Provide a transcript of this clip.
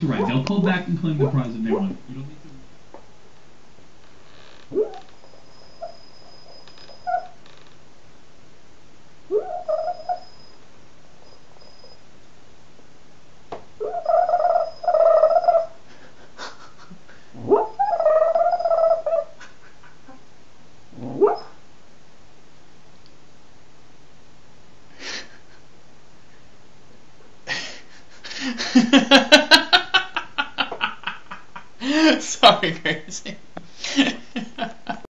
Right, they'll pull back and claim the prize if they want. You don't need Sorry, Crazy.